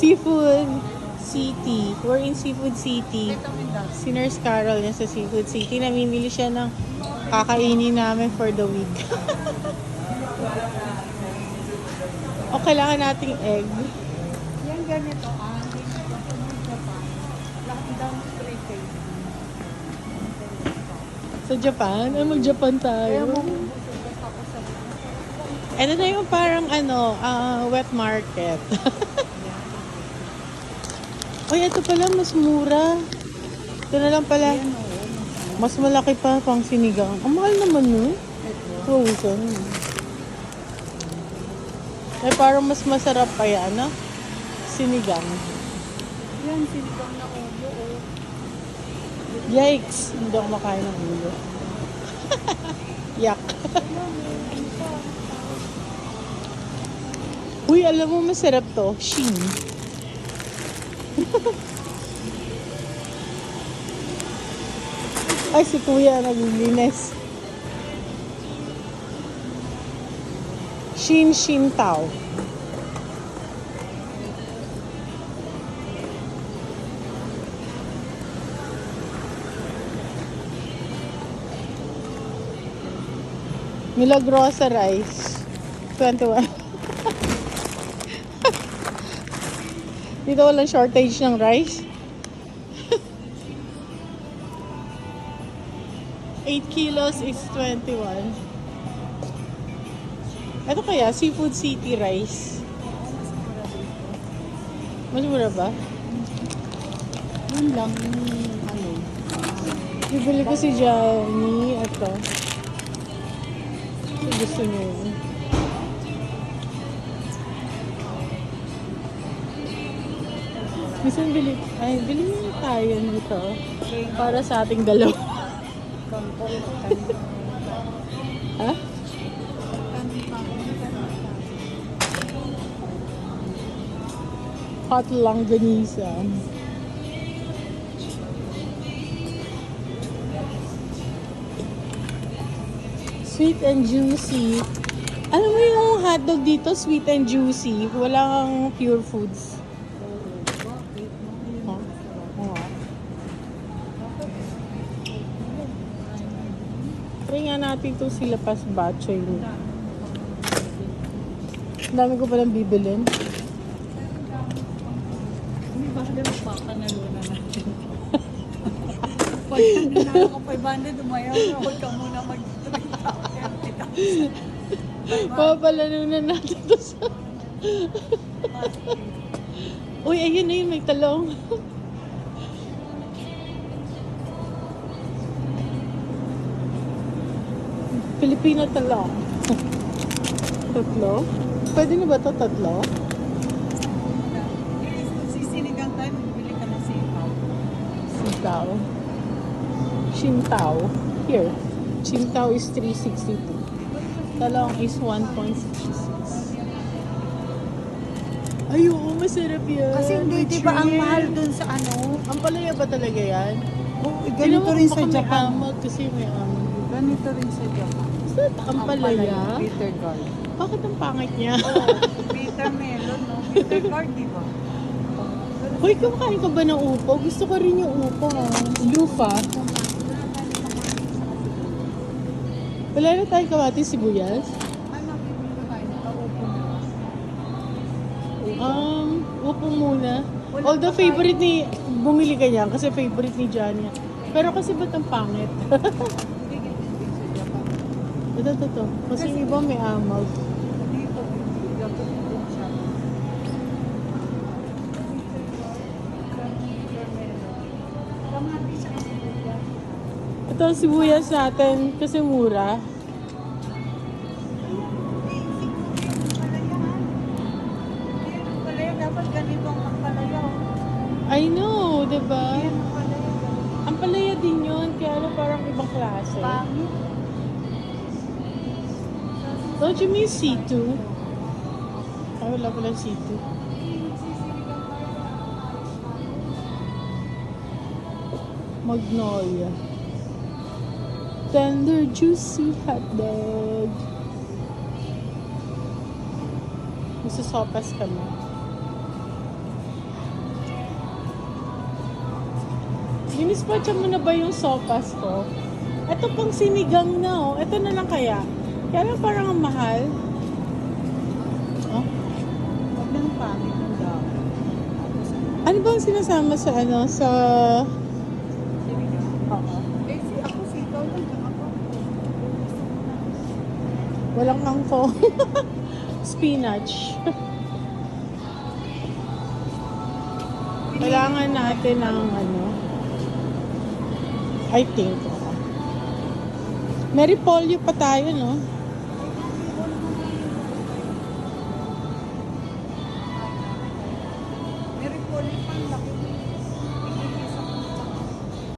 Seafood City. We're in Seafood City. Si Nurse Carol niya sa Seafood City. Namimili siya ng kakainin namin for the week. O kailangan nating egg. Yan ganito, lockdown prepaid. Sa Japan? Ay, mag-Japan tayo. Ito na yung parang wet market. Uy, ito pala mas mura. Ito na lang pala. Mas malaki pa pang sinigang. Ang mahal naman nun. Frozen. Ay, parang mas masarap pa yan, no? Sinigang. Yan, sinigang na ulo. Yikes! Hindi ako makain ng ulo. Yak. Uy, alam mo masarap to. Shin. Ay, si Kuya naglilinis. Shin Tao. Milagrosa rice. 21. Dito walang shortage ng rice. 8 kilos is 21. Ito kaya, Seafood City rice. Mas mura ba? Yun lang, Bibili ko si Johnny. Ito. Gusto niyo yun. Minsan bili mo tayo nito. Para sa ating dalawa. Ha? Hot longganisa. Sweet and juicy. Alam mo yung hotdog dito, sweet and juicy. Walang pure foods. Huh? Oo. Try nga natin itong sila pas batchoy. Ang dami ko palang bibilin. Hindi ba baka naluna natin? Pag nanalo ko 500, umayaw na. Huwag ka muna Papalanunan natin ito sa... Uy, ayun na yun, may talong. Filipino talong. Tatlo? Pwede na ba ito tatlo? Sisinigang tayo, magbili ka ng sitaw. Sitaw. Shintao. Here. Shintao is 362. Talong is 1.66. Ay, oo, masarap yan. Kasi hindi, With di ba ang shrimp. mahal dun sa ano? Ang palaya ba talaga yan? Oh, ganito rin sa Japan. May amag kasi may amag. Ganito rin sa Japan. Basta ang palaya? Bitter gourd. Bakit ang pangit niya? Oh, bitter melon, no? Bitter gourd, di ba? Hoy, kumakain ka ba ng upo? Gusto ko rin yung upo. Lufa. Wala na tayong kamatis sibuyas? Ay, mabibili tayo. Nakaupo na. Upo muna. Although favorite ni, bumili ka niyan kasi favorite ni Johnny. Pero kasi ba't ang pangit? Hindi ganito sa Japan. Ito. Kasi yung iba may amag. Dito, Japan din siya. Kamatis ang sibuyas. Ito ang sibuyas natin kasi mura. Palaya, dapat ganito ang palaya. I know, diba? Yan ang palaya. Ang palaya din yun, kaya ano parang ibang klase. Pangit. Don't you mean C2? Ay, wala pala C2. Magnolia. Tender, juicy hotdog. Magsasopas kami. Dinispatcha mo na ba yung sopas ko? Ito pang sinigang na oh. Ito na lang kaya. Kaya lang parang ang mahal. Oh. Huwag na ng pangit ng dami. Ano ba ang sinasama sa ano? Sa... Sinigang. Oo. Eh, ako sitaw lang. Tsaka ako. Walang kangkong. Spinach. Kailangan natin ng ano. I think. May repolyo pa tayo, no?